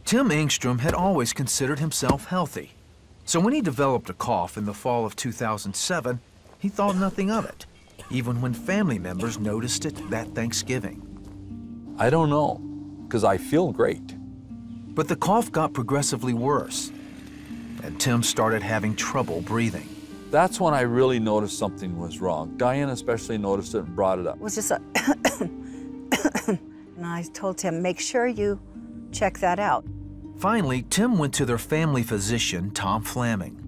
Tim Engstrom had always considered himself healthy. So when he developed a cough in the fall of 2007, he thought nothing of it, even when family members noticed it that Thanksgiving. I don't know, because I feel great. But the cough got progressively worse, and Tim started having trouble breathing. That's when I really noticed something was wrong. Diane especially noticed it and brought it up. It was just a and I told Tim, make sure you check that out. Finally, Tim went to their family physician, Tom Flaming.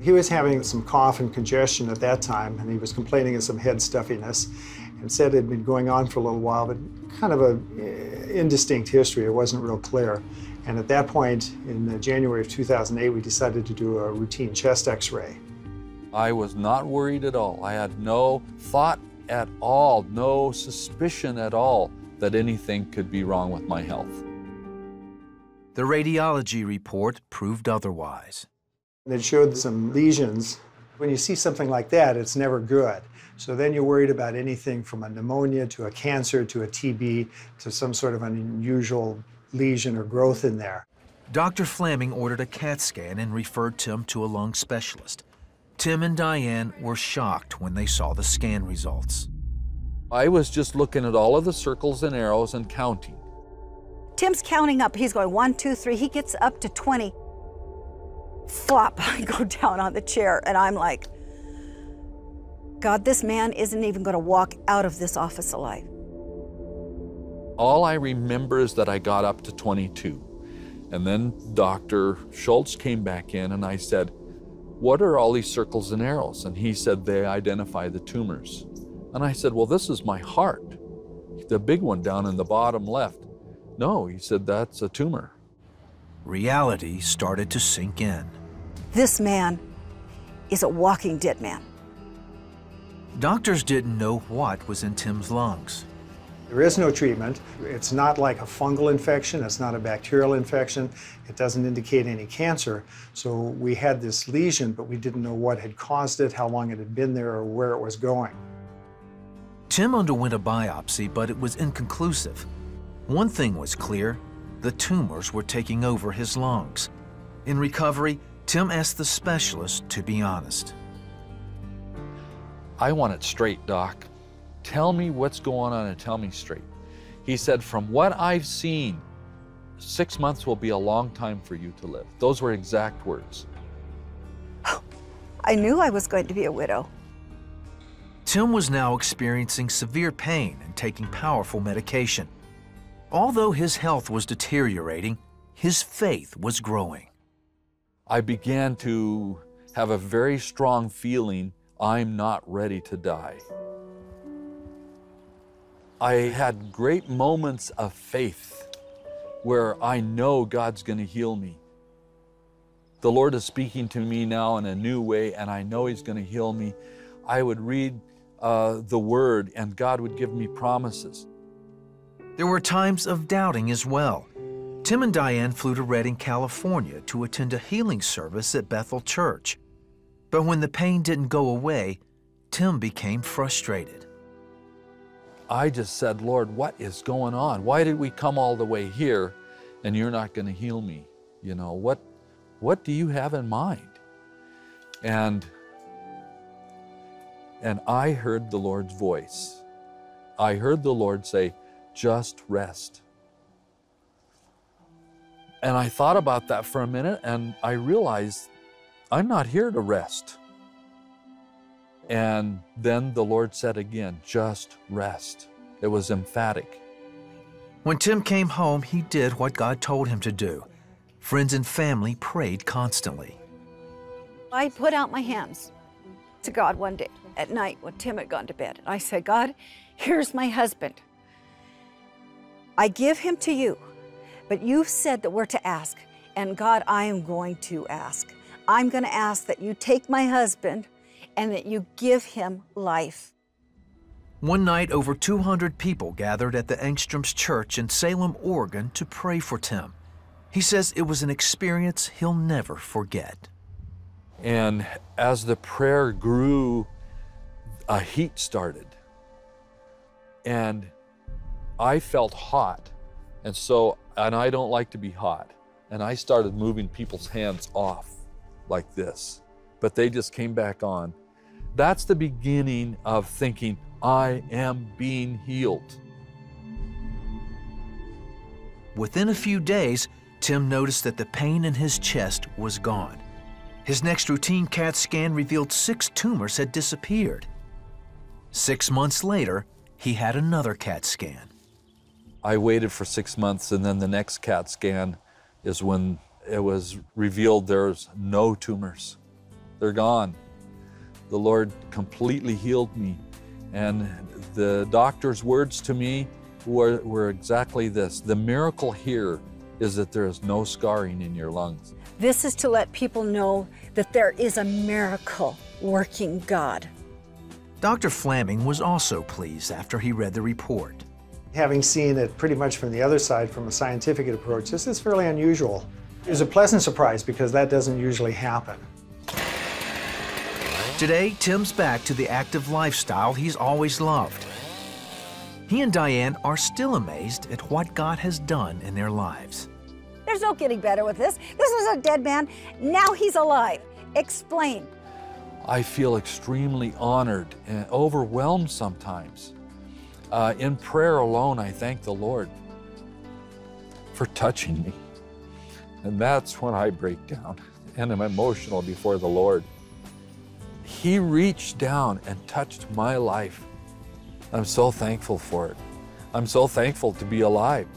He was having some cough and congestion at that time, and he was complaining of some head stuffiness, and said it had been going on for a little while, but kind of an indistinct history. It wasn't real clear. And at that point, in January of 2008, we decided to do a routine chest x-ray. I was not worried at all. I had no thought at all, no suspicion at all that anything could be wrong with my health. The radiology report proved otherwise. It showed some lesions. When you see something like that, it's never good. So then you're worried about anything from a pneumonia to a cancer to a TB to some sort of an unusual lesion or growth in there. Dr. Flaming ordered a CAT scan and referred Tim to a lung specialist. Tim and Diane were shocked when they saw the scan results. I was just looking at all of the circles and arrows and counting. Tim's counting up. He's going 1, 2, 3. He gets up to 20. Flop, I go down on the chair, and I'm like, God, this man isn't even going to walk out of this office alive. All I remember is that I got up to 22. And then Dr. Schultz came back in, and I said, what are all these circles and arrows? And he said, they identify the tumors. And I said, well, this is my heart, the big one down in the bottom left. No, he said, that's a tumor. Reality started to sink in. This man is a walking dead man. Doctors didn't know what was in Tim's lungs. There is no treatment. It's not like a fungal infection. It's not a bacterial infection. It doesn't indicate any cancer. So we had this lesion, but we didn't know what had caused it, how long it had been there, or where it was going. Tim underwent a biopsy, but it was inconclusive. One thing was clear: the tumors were taking over his lungs. In recovery, Tim asked the specialist to be honest. I want it straight, Doc. Tell me what's going on and tell me straight. He said, from what I've seen, 6 months will be a long time for you to live. Those were exact words. I knew I was going to be a widow. Tim was now experiencing severe pain and taking powerful medication. Although his health was deteriorating, his faith was growing. I began to have a very strong feeling I'm not ready to die. I had great moments of faith where I know God's going to heal me. The Lord is speaking to me now in a new way, and I know He's going to heal me. I would read the Word, and God would give me promises. There were times of doubting as well. Tim and Diane flew to Redding, California to attend a healing service at Bethel Church. But when the pain didn't go away, Tim became frustrated. I just said, Lord, what is going on? Why did we come all the way here and you're not going to heal me? You know, what do you have in mind? And I heard the Lord's voice. I heard the Lord say, just rest. And I thought about that for a minute, and I realized I'm not here to rest. And then the Lord said again, just rest. It was emphatic. When Tim came home, he did what God told him to do. Friends and family prayed constantly. I put out my hands to God one day at night when Tim had gone to bed. And I said, God, here's my husband. I give him to you, but you've said that we're to ask. And God, I am going to ask. I'm going to ask that you take my husband and that you give him life. One night, over 200 people gathered at the Engstrom's church in Salem, Oregon to pray for Tim. He says it was an experience he'll never forget. And as the prayer grew, a heat started. And I felt hot And I don't like to be hot. And I started moving people's hands off like this, but they just came back on. That's the beginning of thinking, I am being healed. Within a few days, Tim noticed that the pain in his chest was gone. His next routine CAT scan revealed 6 tumors had disappeared. 6 months later, he had another CAT scan. I waited for 6 months, and then the next CAT scan is when it was revealed there's no tumors. They're gone. The Lord completely healed me. And the doctor's words to me were exactly this. The miracle here is that there is no scarring in your lungs. This is to let people know that there is a miracle working God. Dr. Flaming was also pleased after he read the report. Having seen it pretty much from the other side, from a scientific approach, this is fairly unusual. It was a pleasant surprise because that doesn't usually happen. Today, Tim's back to the active lifestyle he's always loved. He and Diane are still amazed at what God has done in their lives. There's no getting better with this. This was a dead man. Now he's alive. Explain. I feel extremely honored and overwhelmed sometimes. In prayer alone, I thank the Lord for touching me. And that's when I break down and I'm emotional before the Lord. He reached down and touched my life. I'm so thankful for it. I'm so thankful to be alive.